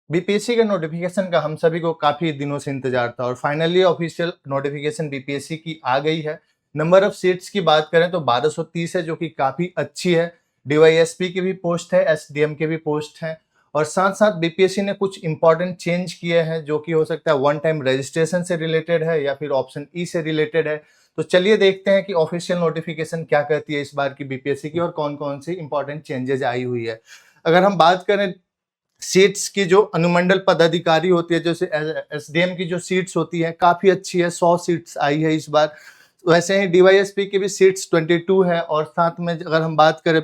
BPSC के notification का हम सभी को काफी दिनों से इंतजार था और फाइनली ऑफिशियल नोटिफिकेशन बीपीएससी की आ गई है। नंबर ऑफ सीट्स की बात करें तो 1230 है, जो कि काफी अच्छी है। डीवाईएसपी की भी पोस्ट है, एसडीएम के भी पोस्ट हैं और साथ साथ बीपीएससी ने कुछ इंपॉर्टेंट चेंज किए हैं, जो कि हो सकता है वन टाइम रजिस्ट्रेशन से रिलेटेड है या फिर ऑप्शन ई से रिलेटेड है। तो चलिए देखते हैं कि ऑफिशियल नोटिफिकेशन क्या कहती है इस बार की बीपीएससी की और कौन कौन सी इंपॉर्टेंट चेंजेस आई हुई है। अगर हम बात करें सीट्स की, जो अनुमंडल पदाधिकारी होती है, जैसे एसडीएम की जो सीट्स होती है काफी अच्छी है, 100 सीट्स आई है इस बार। वैसे ही डीवाईएसपी की भी सीट्स 22 है और साथ में अगर हम बात करें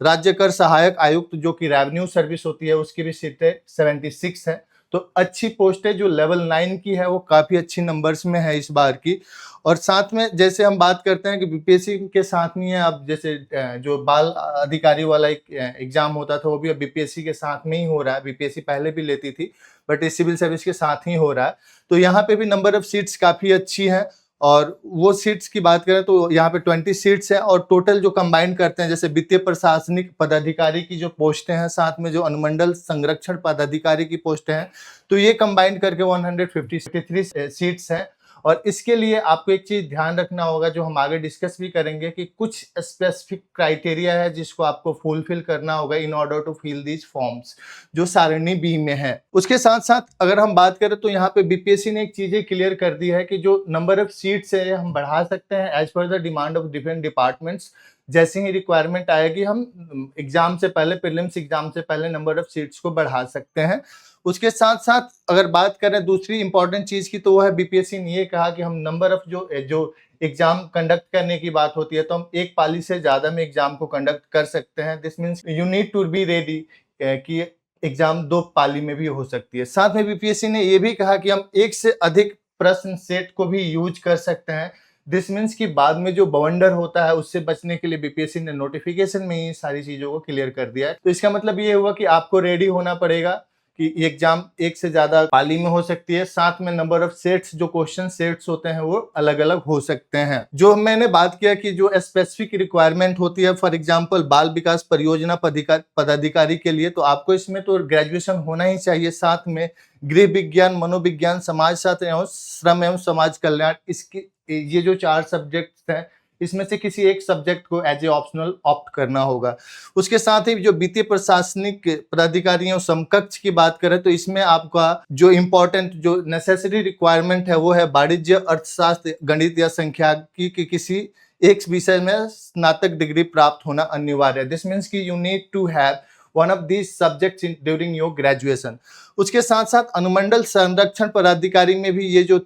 राज्य कर सहायक आयुक्त जो कि रेवेन्यू सर्विस होती है, उसकी भी सीटें 76 है। तो अच्छी पोस्ट है। जो लेवल 9 की है वो काफी अच्छी नंबर्स में है इस बार की। और साथ में जैसे हम बात करते हैं कि बीपीएससी के साथ में है, अब जैसे जो बाल अधिकारी वाला एक एग्जाम होता था वो भी अब बीपीएससी के साथ में ही हो रहा है। बीपीएससी पहले भी लेती थी बट इस सिविल सर्विस के साथ ही हो रहा है। तो यहाँ पे भी नंबर ऑफ सीट्स काफी अच्छी है और वो सीट्स की बात करें तो यहाँ पे 20 सीट्स है और टोटल जो कंबाइन करते हैं, जैसे वित्तीय प्रशासनिक पदाधिकारी की जो पोस्टें हैं, साथ में जो अनुमंडल संरक्षण पदाधिकारी की पोस्टें हैं, तो ये कंबाइन करके 153 सीट्स हैं। और इसके लिए आपको एक चीज ध्यान रखना होगा, जो हम आगे डिस्कस भी करेंगे, कि कुछ स्पेसिफिक क्राइटेरिया है जिसको आपको फुलफिल करना होगा in order to fill these forms, जो सारणी बी में है। उसके साथ साथ अगर हम बात करें तो यहाँ पे बीपीएससी ने एक चीजें क्लियर कर दी है कि जो नंबर ऑफ सीट्स है हम बढ़ा सकते हैं as per the demand of different departments. जैसे ही रिक्वायरमेंट आएगी हम एग्जाम से पहले, प्रीलिम्स एग्जाम से पहले नंबर ऑफ सीट्स को बढ़ा सकते हैं। उसके साथ साथ अगर बात करें दूसरी इंपॉर्टेंट चीज की, तो वो है बीपीएससी ने ये कहा कि हम नंबर ऑफ जो एग्जाम कंडक्ट करने की बात होती है, तो हम एक पाली से ज्यादा में एग्जाम को कंडक्ट कर सकते हैं। This means you need to be ready कि एग्जाम 2 पाली में भी हो सकती है। साथ में बीपीएससी ने ये भी कहा कि हम एक से अधिक प्रश्न सेट को भी यूज कर सकते हैं। दिस मीन्स कि बाद में जो बवंडर होता है उससे बचने के लिए बीपीएससी ने नोटिफिकेशन में ही सारी चीजों को क्लियर कर दिया है। तो इसका मतलब ये हुआ कि आपको रेडी होना पड़ेगा कि ये एग्जाम एक से ज्यादा पाली में हो सकती है। साथ में नंबर ऑफ सेट्स, जो क्वेश्चन सेट्स होते हैं वो अलग अलग हो सकते हैं। जो मैंने बात किया कि जो स्पेसिफिक रिक्वायरमेंट होती है, फॉर एग्जांपल बाल विकास परियोजना पदाधिकारी के लिए, तो आपको इसमें तो ग्रेजुएशन होना ही चाहिए। साथ में गृह विज्ञान, मनोविज्ञान, समाज शास्त्र एवं श्रम एवं समाज कल्याण, इसकी ये जो 4 सब्जेक्ट्स हैं, इसमें से किसी एक सब्जेक्ट को एज ए ऑप्शनल ऑप्ट करना होगा। उसके साथ ही जो वित्तीय प्रशासनिक पदाधिकारियों समकक्ष की बात करें तो इसमें आपका जो इम्पोर्टेंट, जो नेसेसरी रिक्वायरमेंट है वो है वाणिज्य, अर्थशास्त्र, गणित या संख्याकी की किसी एक विषय में स्नातक डिग्री प्राप्त होना अनिवार्य है। दिस मीन्स कि you need to have one of these subjects during your graduation. उसके साथ साथ अनुमंडल संरक्षण पदाधिकारी में भी ये जो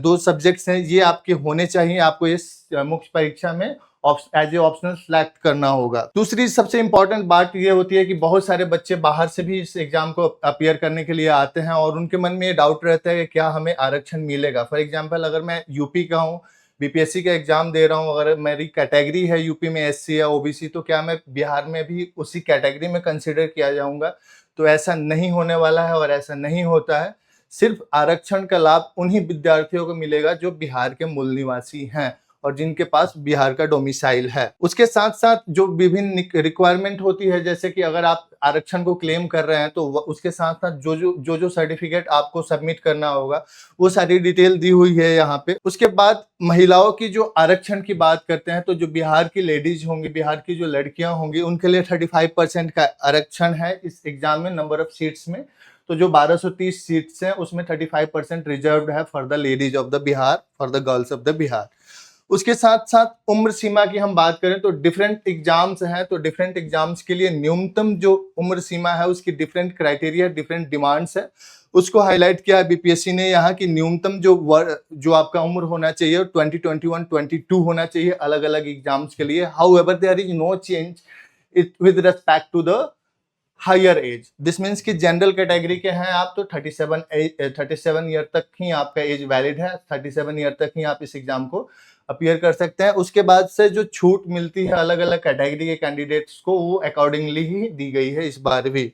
2 सब्जेक्ट्स हैं ये आपके होने चाहिए। आपको इस मुख्य परीक्षा में एज ए ऑप्शनल सिलेक्ट करना होगा। दूसरी सबसे इंपॉर्टेंट बात ये होती है कि बहुत सारे बच्चे बाहर से भी इस एग्जाम को अपीयर करने के लिए आते हैं और उनके मन में ये डाउट रहता है कि क्या हमें आरक्षण मिलेगा। फॉर एग्जाम्पल, अगर मैं यूपी का हूँ, बीपीएससी का एग्जाम दे रहा हूँ, अगर मेरी कैटेगरी है यूपी में एससी या ओबीसी, तो क्या मैं बिहार में भी उसी कैटेगरी में कंसिडर किया जाऊंगा? तो ऐसा नहीं होने वाला है और ऐसा नहीं होता है। सिर्फ आरक्षण का लाभ उन्हीं विद्यार्थियों को मिलेगा जो बिहार के मूल निवासी हैं और जिनके पास बिहार का डोमिसाइल है। उसके साथ साथ जो विभिन्न रिक्वायरमेंट होती है, जैसे कि अगर आप आरक्षण को क्लेम कर रहे हैं तो उसके साथ साथ जो सर्टिफिकेट आपको सबमिट करना होगा वो सारी डिटेल दी हुई है यहाँ पे। उसके बाद महिलाओं की जो आरक्षण की बात करते हैं, तो जो बिहार की लेडीज होंगी, बिहार की जो लड़कियां होंगी, उनके लिए 35% का आरक्षण है इस एग्जाम में नंबर ऑफ सीट्स में। तो जो 1230 सीट्स हैं उसमें 35% रिजर्व्ड है for the ladies of the Bihar, for the girls of the Bihar. उसके साथ साथ उम्र सीमा की हम बात करें तो डिफरेंट एग्जाम्स हैं, तो डिफरेंट एग्जाम्स के लिए न्यूनतम जो उम्र सीमा है उसकी डिफरेंट क्राइटेरिया, डिफरेंट डिमांड्स है। उसको हाईलाइट किया है बीपीएससी ने यहाँ की न्यूनतम जो आपका उम्र होना चाहिए 2021 22 होना चाहिए अलग अलग एग्जाम्स के लिए। However there is no change it with respect to the higher age. This means कि जनरल कैटेगरी के हैं आप तो 37 ईयर तक ही आपका एज वैलिड है, 37 ईयर तक ही आप इस एग्जाम को अपीयर कर सकते हैं। उसके बाद से जो छूट मिलती है अलग अलग कैटेगरी के कैंडिडेट्स को, वो अकॉर्डिंगली ही दी गई है इस बार भी।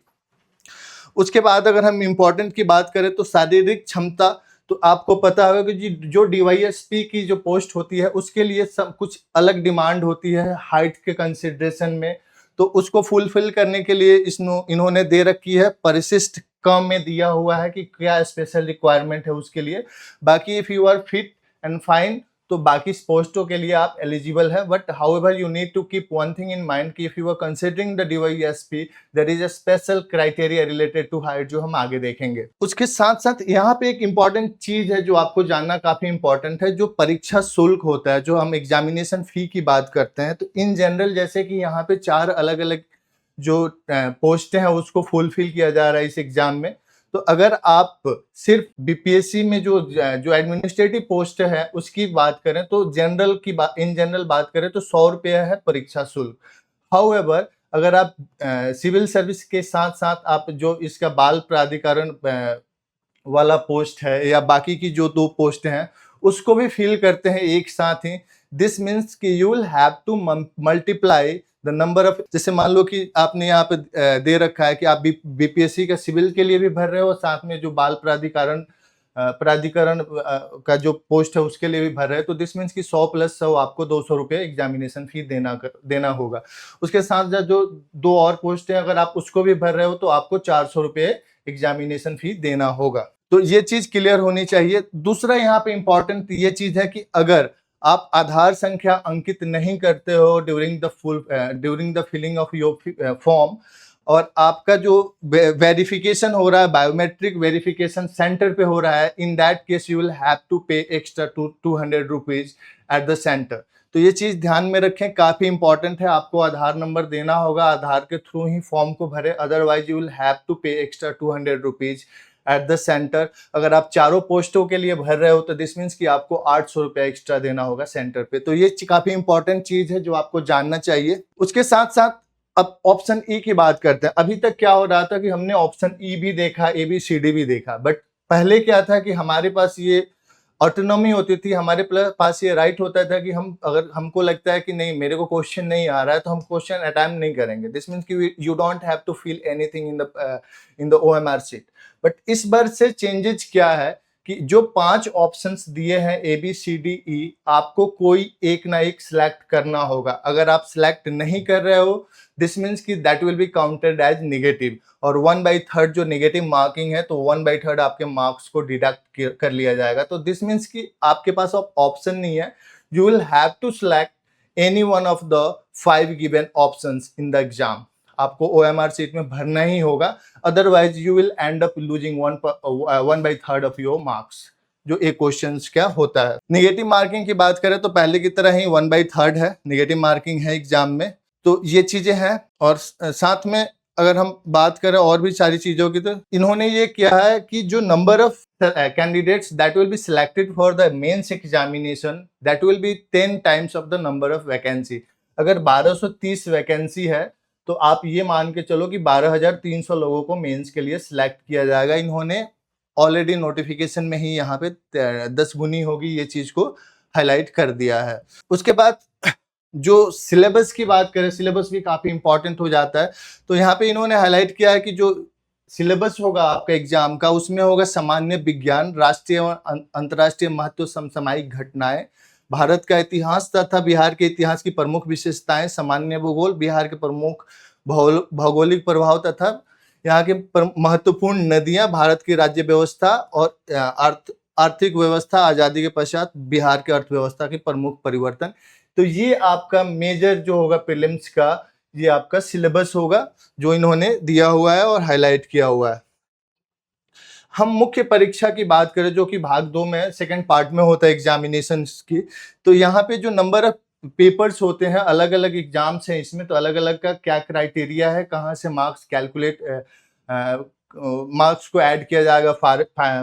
उसके बाद अगर हम इम्पोर्टेंट की बात करें तो शारीरिक क्षमता, तो आपको पता होगा कि जो डीवाईएसपी की जो पोस्ट होती है उसके लिए सब कुछ अलग डिमांड होती है हाइट के कंसिडरेशन में। तो उसको फुलफिल करने के लिए इन्होंने दे रखी है, परिशिष्ट कम में दिया हुआ है कि क्या स्पेशल रिक्वायरमेंट है उसके लिए। बाकी if you are fit and fine तो बाकी पोस्टों के लिए आप एलिजिबल है। But however you need to keep one thing in mind कि if you are considering the DYSP there is a special criteria related to height, जो हम आगे देखेंगे। उसके साथ साथ यहाँ पे एक इंपॉर्टेंट चीज है जो आपको जानना काफी इंपॉर्टेंट है, जो परीक्षा शुल्क होता है, जो हम एग्जामिनेशन फी की बात करते हैं। तो इन जनरल जैसे कि यहाँ पे 4 अलग अलग जो पोस्ट हैं उसको फुलफिल किया जा रहा है इस एग्जाम में। तो अगर आप सिर्फ बीपीएससी में जो एडमिनिस्ट्रेटिव पोस्ट है उसकी बात करें तो इन जनरल बात करें तो 100 रुपया है परीक्षा शुल्क। हाउएवर अगर आप सिविल सर्विस के साथ साथ आप जो इसका बाल प्राधिकरण वाला पोस्ट है या बाकी की जो 2 पोस्ट हैं उसको भी फिल करते हैं एक साथ ही, दिस मीन्स कि you will have to multiply the number of, जैसे मान लो कि आपने यहाँ पे दे रखा है कि आप बीपीएससी का सिविल के लिए भी भर रहे हो, साथ में जो बाल प्राधिकरण का जो पोस्ट है उसके लिए भी भर रहे हैं, तो दिस मीन्स कि 100 + 100 आपको 200 रुपये एग्जामिनेशन फी देना होगा। उसके साथ साथ जो 2 और पोस्ट है अगर आप उसको भी भर रहे हो तो आपको 400 रुपये एग्जामिनेशन फी देना होगा। तो ये चीज क्लियर होनी चाहिए। दूसरा यहाँ पे इंपॉर्टेंट ये चीज है कि अगर आप आधार संख्या अंकित नहीं करते हो during the filling of your form और आपका जो वेरिफिकेशन हो रहा है बायोमेट्रिक वेरिफिकेशन सेंटर पे हो रहा है, in that case you will have to pay extra 200 rupees at the centre. तो ये चीज ध्यान में रखें, काफी इंपॉर्टेंट है। आपको आधार नंबर देना होगा, आधार के थ्रू ही फॉर्म को भरे, otherwise you will have to pay extra 200 rupees at the centre. अगर आप चारों पोस्टों के लिए भर रहे हो तो दिस मीन्स कि आपको 800 रुपया एक्स्ट्रा देना होगा सेंटर पे। तो ये काफी इंपॉर्टेंट चीज है जो आपको जानना चाहिए। उसके साथ साथ अब ऑप्शन ई की बात करते हैं। अभी तक क्या हो रहा था कि हमने ऑप्शन ई भी देखा, ABCD भी देखा, बट पहले क्या था कि हमारे पास ये ऑटोनॉमी होती थी, हमारे पास ये राइट होता था कि हम अगर हमको लगता है कि नहीं मेरे को क्वेश्चन नहीं आ रहा है तो हम क्वेश्चन अटेम्प्ट नहीं करेंगे। दिस मीन्स कि you don't have to fill anything in the OMR sheet. But इस बार से चेंजेस क्या है कि जो 5 ऑप्शंस दिए हैं ABCDE, आपको कोई एक ना एक सिलेक्ट करना होगा। अगर आप सिलेक्ट नहीं कर रहे हो दिस मीन्स कि that will be counted as negative, और 1/3 जो नेगेटिव मार्किंग है तो 1/3 आपके मार्क्स को डिडक्ट कर लिया जाएगा। तो दिस मीन्स कि आपके पास अब ऑप्शन नहीं है, you will have to select any one of the 5 given options in the exam. आपको OMR शीट में भरना ही होगा, otherwise you will end up losing 1/3 of your marks, जो एक क्वेश्चन क्या होता है। नेगेटिव मार्किंग की बात करें तो पहले की तरह ही 1/3 है नेगेटिव मार्किंग है एग्जाम में। तो ये चीजें हैं, और साथ में अगर हम बात करें और भी सारी चीजों की, तो इन्होंने ये किया है कि जो number of candidates that will be selected for the mains examination that will be 10 times of the number of vacancy. अगर 1230 वैकेंसी है तो आप ये मान के चलो कि 12,300 लोगों को मेंस के लिए सिलेक्ट किया जाएगा। इन्होंने ऑलरेडी नोटिफिकेशन में ही यहाँ पे 10 गुनी होगी ये चीज को हाईलाइट कर दिया है। उसके बाद जो सिलेबस की बात करें, सिलेबस भी काफी इंपॉर्टेंट हो जाता है। तो यहाँ पे इन्होंने हाईलाइट किया है कि जो सिलेबस होगा आपका एग्जाम का उसमें होगा सामान्य विज्ञान, राष्ट्रीय और अंतर्राष्ट्रीय महत्व समसामयिक घटनाएं, भारत का इतिहास तथा बिहार के इतिहास की प्रमुख विशेषताएं, सामान्य भूगोल, बिहार के प्रमुख भौगोलिक प्रभाव तथा यहाँ के महत्वपूर्ण नदियां, भारत की राज्य व्यवस्था और आर्थिक व्यवस्था, आजादी के पश्चात बिहार की अर्थव्यवस्था के प्रमुख परिवर्तन। तो ये आपका मेजर जो होगा प्रीलिम्स का, ये आपका सिलेबस होगा जो इन्होंने दिया हुआ है और हाईलाइट किया हुआ है। हम मुख्य परीक्षा की बात करें जो कि भाग 2 में सेकंड पार्ट में होता है एग्जामिनेशन की, तो यहाँ पे जो नंबर ऑफ पेपर्स होते हैं, अलग अलग एग्जाम्स हैं इसमें, तो अलग अलग का क्या क्राइटेरिया है, कहाँ से मार्क्स कैलकुलेट मार्क्स को ऐड किया जाएगा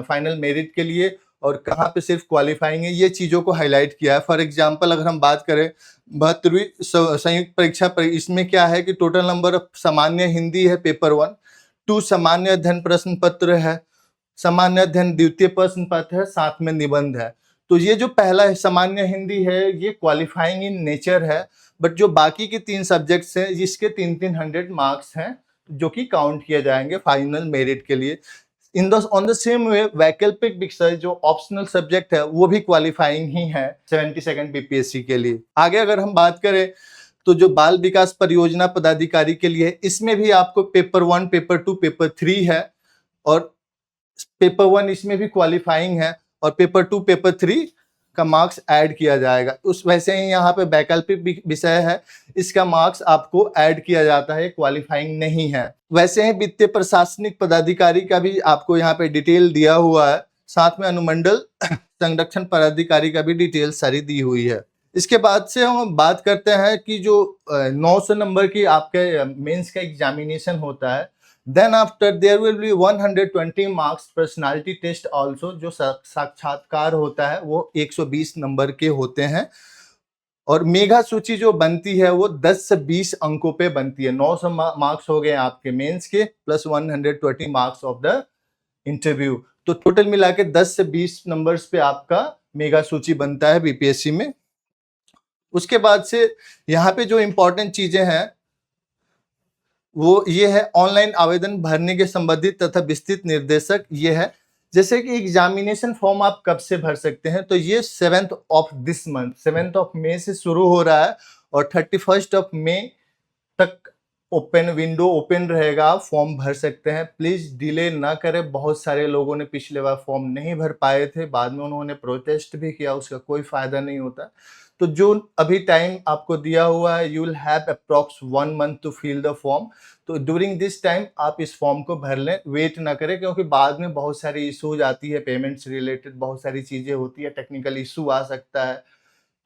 फाइनल मेरिट के लिए, और कहाँ पे सिर्फ क्वालिफाइंग है, ये चीज़ों को हाईलाइट किया है। फॉर एग्जांपल अगर हम बात करें 72वीं संयुक्त परीक्षा पर, इसमें क्या है कि टोटल नंबर ऑफ सामान्य हिंदी है पेपर 1, 2 सामान्य अध्ययन प्रश्न पत्र है, सामान्य अध्ययन द्वितीय प्रश्न पत्र है, साथ में निबंध है। तो ये जो पहला सामान्य हिंदी है ये क्वालिफाइंग इन नेचर है, बट जो बाकी के 3 सब्जेक्ट्स हैं जिसके 300 मार्क्स हैं जो कि काउंट किए जाएंगे फाइनल मेरिट के लिए। ऑन द सेम वे वैकल्पिक विषय जो ऑप्शनल सब्जेक्ट है वो भी क्वालिफाइंग ही है 72nd BPSC के लिए। आगे अगर हम बात करें तो जो बाल विकास परियोजना पदाधिकारी के लिए है, इसमें भी आपको पेपर 1, पेपर 2, पेपर 3 है और पेपर 1 इसमें भी क्वालिफाइंग है और पेपर 2, पेपर 3 का मार्क्स ऐड किया जाएगा। उस वैसे ही यहाँ पे वैकल्पिक विषय है, इसका मार्क्स आपको ऐड किया जाता है, क्वालिफाइंग नहीं है। वैसे ही वित्तीय प्रशासनिक पदाधिकारी का भी आपको यहाँ पे डिटेल दिया हुआ है, साथ में अनुमंडल संरक्षण पदाधिकारी का भी डिटेल सारी दी हुई है। इसके बाद से हम बात करते हैं कि जो 900 नंबर की आपके मेंस का एग्जामिनेशन होता है, then after there will be 120 marks personality test also, जो साक्षात्कार होता है वो 120 नंबर के होते हैं और मेगा सूची जो बनती है वो 10 से 20 अंकों पे बनती है। 900 मार्क्स हो गए आपके मेंस के plus 120 marks of the interview, तो टोटल मिला के 10 से 20 नंबर्स पे आपका मेगा सूची बनता है बीपीएससी में। उसके बाद से यहाँ पे जो इंपॉर्टेंट चीजें हैं वो ये है, ऑनलाइन आवेदन भरने के संबंधित तथा विस्तृत निर्देशक ये है। जैसे कि एग्जामिनेशन फॉर्म आप कब से भर सकते हैं, तो ये 7th of this month, 7th of May से शुरू हो रहा है और 31st ऑफ मई तक विंडो ओपन रहेगा, आप फॉर्म भर सकते हैं। प्लीज डिले ना करें, बहुत सारे लोगों ने पिछले बार फॉर्म नहीं भर पाए थे, बाद में उन्होंने प्रोटेस्ट भी किया, उसका कोई फायदा नहीं होता। तो जो अभी टाइम आपको दिया हुआ है, you will have approx 1 month to fill the form, तो ड्यूरिंग दिस टाइम आप इस फॉर्म को भर लें, वेट ना करें, क्योंकि बाद में बहुत सारी इशूज आती है, पेमेंट्स रिलेटेड बहुत सारी चीजें होती है, टेक्निकल इशू आ सकता है।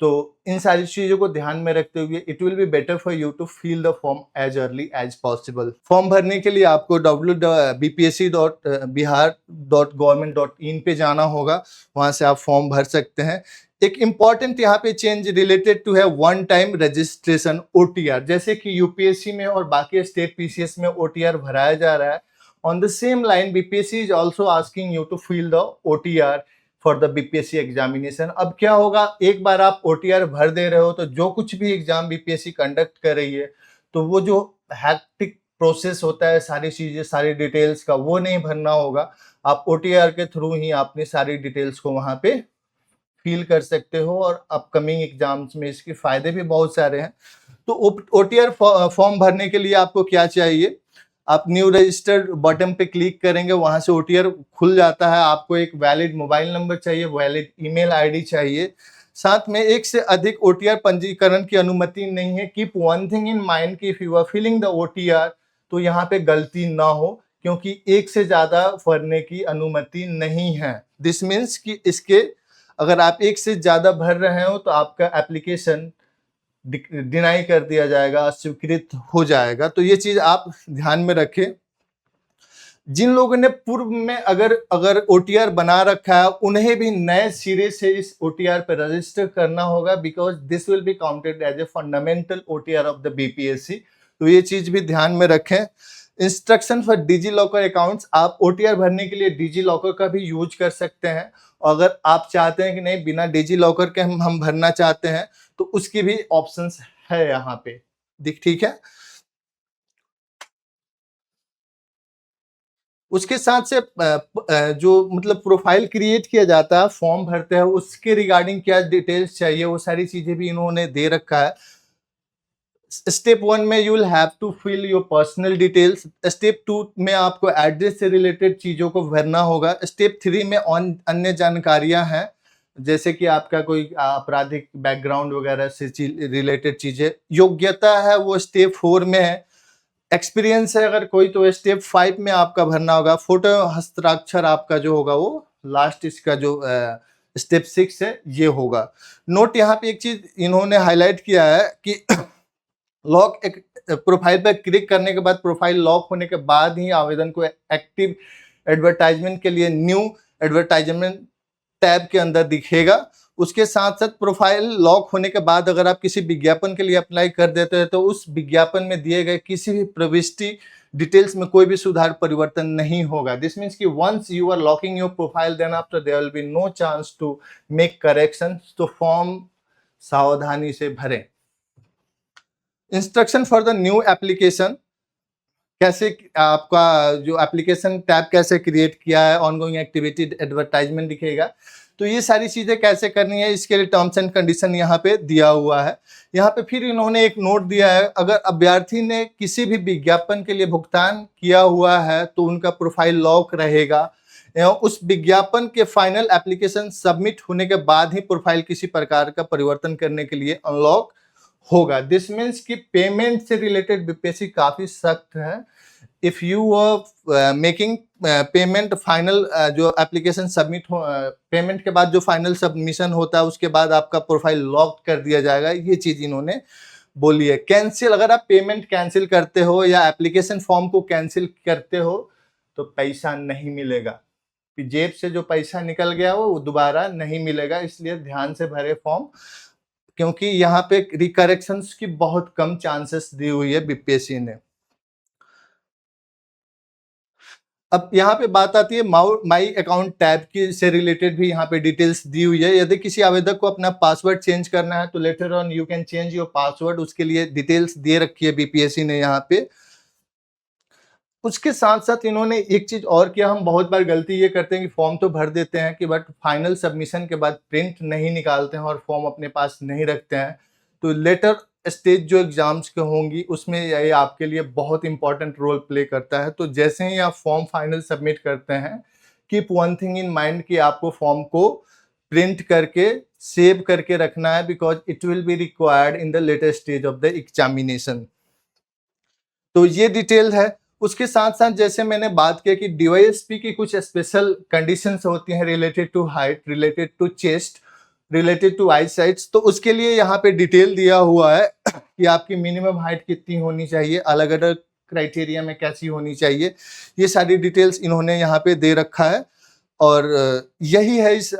तो इन सारी चीजों को ध्यान में रखते हुए it will be better for you to fill the form as early as possible. Form भरने के लिए आपको www.bpsc.bihar.government.in पे जाना होगा, वहां से आप फॉर्म भर सकते हैं। एक इंपॉर्टेंट यहाँ पे चेंज रिलेटेड टू है वन टाइम रजिस्ट्रेशन OTR, जैसे कि यूपीएससी में और बाकी स्टेट पीसीएस में OTR भराया जा रहा है, on the same line BPSC is also asking you to fill the OTR for the BPSC examination. अब क्या होगा, एक बार आप OTR भर दे रहे हो तो जो कुछ भी एग्जाम बीपीएससी कंडक्ट कर रही है, तो वो जो हैक्टिक प्रोसेस होता है, सारी चीजें, सारी डिटेल्स का, वो नहीं भरना होगा। आप OTR के थ्रू ही अपनी सारी डिटेल्स को वहां पे फील कर सकते हो और अपकमिंग एग्जाम्स में इसके फायदे भी बहुत सारे हैं। तो OTR फॉर्म भरने के लिए आपको क्या चाहिए, आप न्यू रजिस्टर्ड बटन पे क्लिक करेंगे, वहां से OTR खुल जाता है। आपको एक वैलिड मोबाइल नंबर चाहिए, वैलिड ईमेल आईडी चाहिए, साथ में एक से अधिक OTR पंजीकरण की अनुमति नहीं है। Keep one thing in mind कि if you are filling the OTR तो यहाँ पे गलती ना हो, क्योंकि एक से ज्यादा भरने की अनुमति नहीं है। दिस मीन्स कि इसके अगर आप एक से ज्यादा भर रहे हो तो आपका एप्लीकेशन डिनाई कर दिया जाएगा, अस्वीकृत हो जाएगा। तो ये चीज आप ध्यान में रखें। जिन लोगों ने पूर्व में अगर OTR बना रखा है, उन्हें भी नए सिरे से इस OTR पे रजिस्टर करना होगा, because this will be counted as a fundamental OTR of the BPSC। तो ये चीज भी ध्यान में रखें। Instruction for DigiLocker accounts, आप OTR भरने के लिए डिजी लॉकर का भी यूज कर सकते हैं। अगर आप चाहते हैं कि नहीं बिना डिजी लॉकर के हम भरना चाहते हैं, तो उसकी भी ऑप्शंस है यहाँ पे, ठीक है। उसके साथ से जो मतलब प्रोफाइल क्रिएट किया जाता है, फॉर्म भरते हैं, उसके रिगार्डिंग क्या डिटेल्स चाहिए, वो सारी चीजें भी इन्होंने दे रखा है। स्टेप 1 में you will have to fill your personal details. Step 2 में आपको एड्रेस से रिलेटेड चीजों को भरना होगा। स्टेप 3 में अन्य जानकारियां हैं, जैसे कि आपका कोई आपराधिक बैकग्राउंड वगैरह से रिलेटेड चीजें। योग्यता है वो स्टेप 4 में है। एक्सपीरियंस है अगर कोई तो स्टेप 5 में आपका भरना होगा। फोटो हस्ताक्षर आपका जो होगा वो लास्ट इसका जो स्टेप 6 है ये होगा। नोट यहाँ पे एक चीज इन्होंने हाईलाइट किया है कि लॉक एक प्रोफाइल पर क्लिक करने के बाद, प्रोफाइल लॉक होने के बाद ही आवेदन को एक्टिव एडवर्टाइजमेंट के लिए न्यू एडवर्टाइजमेंट टैब के अंदर दिखेगा। उसके साथ साथ प्रोफाइल लॉक होने के बाद अगर आप किसी विज्ञापन के लिए अप्लाई कर देते हैं तो उस विज्ञापन में दिए गए किसी भी प्रविष्टि डिटेल्स में कोई भी सुधार परिवर्तन नहीं होगा। दिस मीन्स कि once you are locking your profile, then after there will be no chance to make corrections. तो फॉर्म सावधानी से भरें। Instruction for the new application, कैसे आपका जो एप्लीकेशन टैब कैसे क्रिएट किया है, ऑनगोइंग एक्टिविटी एडवर्टाइजमेंट दिखेगा। तो ये सारी चीजें कैसे करनी है, इसके लिए टर्म्स एंड कंडीशन यहाँ पे दिया हुआ है। यहाँ पे फिर इन्होंने एक नोट दिया है, अगर अभ्यर्थी ने किसी भी विज्ञापन के लिए भुगतान किया हुआ है तो उनका प्रोफाइल लॉक रहेगा एवं उस विज्ञापन के फाइनल एप्लीकेशन सबमिट होने के बाद ही प्रोफाइल किसी प्रकार का परिवर्तन करने के लिए अनलॉक होगा। दिस मीन्स कि पेमेंट से रिलेटेड बीपीएससी काफी सख्त है। If you making payment final जो एप्लीकेशन सबमिट हो पेमेंट के बाद जो फाइनल सबमिशन होता है उसके बाद आपका प्रोफाइल लॉक कर दिया जाएगा, ये चीज इन्होंने बोली है। कैंसिल, अगर आप पेमेंट कैंसिल करते हो या एप्लीकेशन फॉर्म को कैंसिल करते हो तो पैसा नहीं मिलेगा, जेब से जो पैसा निकल गया वो दोबारा नहीं मिलेगा, इसलिए ध्यान से भरे फॉर्म, क्योंकि यहाँ पे रिकरेक्शंस की बहुत कम चांसेस दी हुई है बीपीएससी ने। अब यहाँ पे बात आती है माई अकाउंट टैब की से रिलेटेड भी यहाँ पे डिटेल्स दी हुई है। यदि किसी आवेदक को अपना पासवर्ड चेंज करना है तो later on you can change your password, उसके लिए डिटेल्स दे रखी है बीपीएससी ने यहाँ पे। उसके साथ साथ इन्होंने एक चीज और किया, हम बहुत बार गलती ये करते हैं कि फॉर्म तो भर देते हैं कि बट फाइनल सबमिशन के बाद प्रिंट नहीं निकालते हैं और फॉर्म अपने पास नहीं रखते हैं। तो लेटर स्टेज जो एग्जाम्स के होंगी उसमें ये आपके लिए बहुत इंपॉर्टेंट रोल प्ले करता है। तो जैसे ही आप फॉर्म फाइनल सबमिट करते हैं, keep one thing in mind कि आपको फॉर्म को प्रिंट करके सेव करके रखना है, because it will be required in the later stage of the examination. तो ये डिटेल है। उसके साथ साथ जैसे मैंने बात किया कि डीवाईएसपी की कुछ स्पेशल कंडीशंस होती हैं related to height, related to chest, related to eye sights, तो उसके लिए यहाँ पे डिटेल दिया हुआ है कि आपकी मिनिमम हाइट कितनी होनी चाहिए, अलग अलग क्राइटेरिया में कैसी होनी चाहिए, ये सारी डिटेल्स इन्होंने यहाँ पे दे रखा है। और यही है इस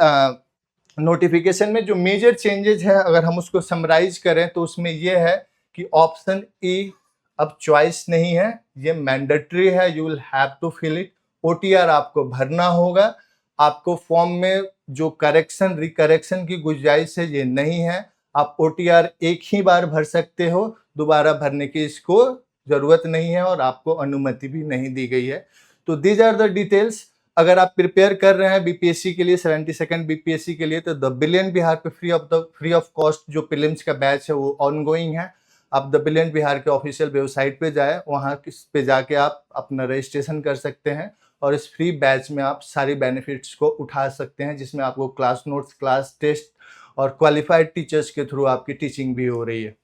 नोटिफिकेशन में जो मेजर चेंजेस है, अगर हम उसको समराइज करें तो उसमें ये है कि ऑप्शन ई अब चॉइस नहीं है, ये मैंडेटरी है, you will have to fill it. OTR आपको भरना होगा, आपको फॉर्म में जो करेक्शन रिकरेक्शन की गुंजाइश है ये नहीं है, आप ओटीआर एक ही बार भर सकते हो, दोबारा भरने की इसको जरूरत नहीं है और आपको अनुमति भी नहीं दी गई है। तो दीज आर द डिटेल्स। अगर आप प्रिपेयर कर रहे हैं बीपीएससी के लिए, 72nd बीपीएससी के लिए, तो द ब्रिलियंट बिहार पे फ्री ऑफ कॉस्ट जो प्रीलिम्स का बैच है वो ऑनगोइंग है। आप द ब्रिलियंट बिहार के ऑफिशियल वेबसाइट पे जाए, वहाँ पे जाके आप अपना रजिस्ट्रेशन कर सकते हैं और इस फ्री बैच में आप सारी बेनिफिट्स को उठा सकते हैं, जिसमें आपको क्लास नोट्स, क्लास टेस्ट और क्वालिफाइड टीचर्स के थ्रू आपकी टीचिंग भी हो रही है।